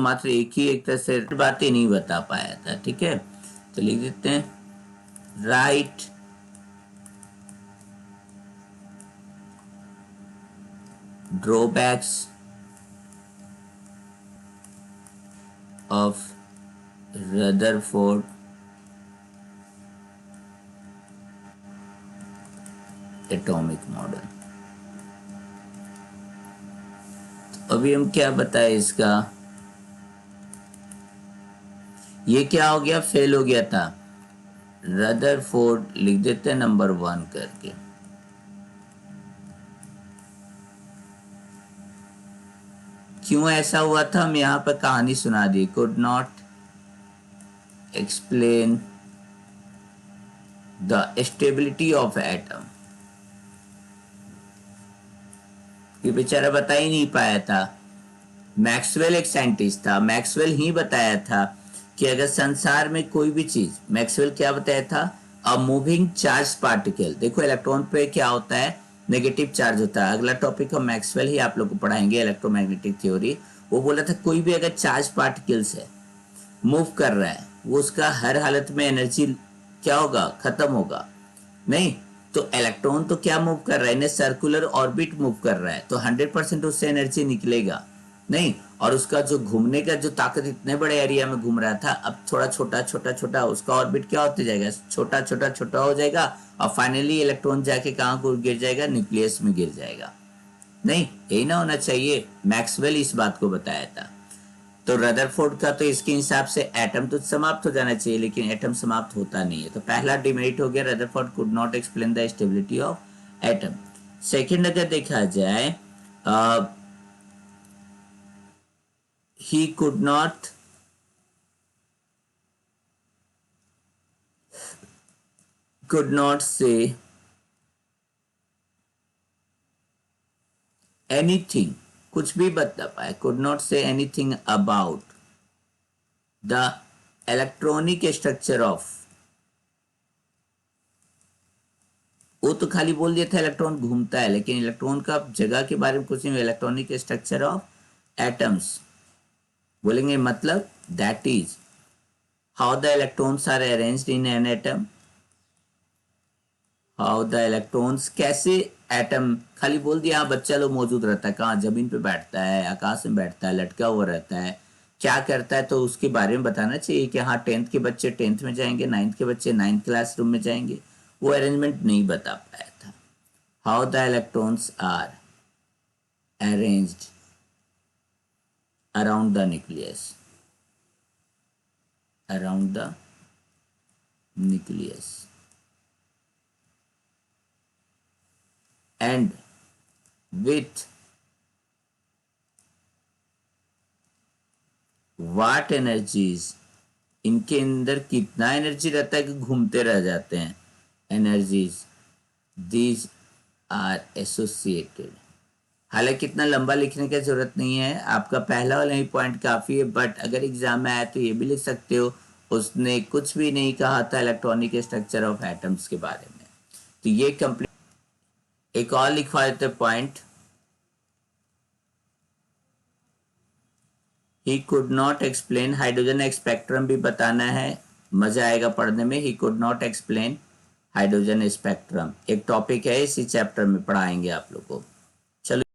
मात्र एक तरह से बातें नहीं बता पाया था। ठीक है, तो लिख देते हैं right drawbacks of Rutherford atomic model. अभी हम क्या बताएं इसका, ये क्या हो गया, फेल हो गया था। रदरफोर्ड लिख देते हैं नंबर 1 करके। क्यों ऐसा हुआ था, हम यहां पर कहानी सुना दी। Could not explain the stability of atom. ये बेचारा बता ही नहीं पाया था। मैक्सवेल एक साइंटिस्ट था, मैक्सवेल ही बताया था कि अगर संसार में कोई भी चीज, मैक्सवेल क्या बताया था, अ मूविंग चार्ज पार्टिकल। देखो इलेक्ट्रॉन पे क्या होता है, नेगेटिव चार्ज होता है। अगला टॉपिक हम मैक्सवेल ही आप लोग को पढ़ाएंगे, इलेक्ट्रोमैग्नेटिक थ्योरी। वो बोला था कोई भी अगर चार्ज पार्टिकल्स है, मूव कर रहा है, वो उसका हर हालत में एनर्जी क्या होगा, खत्म होगा। नहीं तो इलेक्ट्रॉन तो क्या मूव कर रहा है, इन्हें सर्कुलर ऑर्बिट मूव कर रहा है, तो 100% उससे एनर्जी निकलेगा नहीं। और उसका जो घूमने का जो ताकत इतने बड़े एरिया में घूम रहा था, अब थोड़ा छोटा छोटा छोटा उसका ऑर्बिट क्या होते जाएगा, छोटा छोटा छोटा हो जाएगा, और फाइनली इलेक्ट्रॉन जाके कहां को गिर जाएगा, न्यूक्लियस में गिर जाएगा। नहीं, यही ना होना चाहिए। मैक्सवेल इस बात को बताया था। तो रदरफोर्ड का तो इसके हिसाब से एटम तो समाप्त हो जाना चाहिए, लेकिन एटम समाप्त होता नहीं है। तो पहला डिमेरिट हो गया, Rutherford could not explain the stability of atom. Second अगर देखा जाए, he could not say anything, कुछ भी बता पाए, could not say anything about the electronic structure of। वो तो खाली बोल दिया था इलेक्ट्रॉन घूमता है, लेकिन इलेक्ट्रॉन का जगह के बारे में कुछ नहीं। इलेक्ट्रॉनिक स्ट्रक्चर ऑफ एटम्स बोलेंगे, मतलब that is how the electrons are arranged in an atom. How the electrons, कैसे एटम, खाली बोल दिया हाँ बच्चा लोग मौजूद रहता है, कहाँ, जमीन पे बैठता है, आकाश में बैठता है, लटका हुआ रहता है, क्या करता है, तो उसके बारे में बताना चाहिए कि हाँ 10th के बच्चे 10th में जाएंगे, 9th के बच्चे 9th क्लासरूम में जाएंगे। वो अरेंजमेंट नहीं बता पाया था। How the electrons are arranged around the nucleus, around the nucleus and with what energies, इनके अंदर कितना एनर्जी रहता है कि घूमते रह जाते हैं, एनर्जीज दीज आर एसोसिएटेड। हालांकि इतना लंबा लिखने की जरूरत नहीं है, आपका पहला वाला ही पॉइंट काफी है, बट अगर एग्जाम में आए तो ये भी लिख सकते हो, उसने कुछ भी नहीं कहा था इलेक्ट्रॉनिक स्ट्रक्चर ऑफ एटम्स के बारे में। तो ये कंप्लीट। एक और लिखवा देते point, he could not explain, hydrogen spectrum भी बताना है, मजा आएगा पढ़ने में। He could not explain hydrogen spectrum एक टॉपिक है, इसी चैप्टर में पढ़ाएंगे आप लोग को। चलो।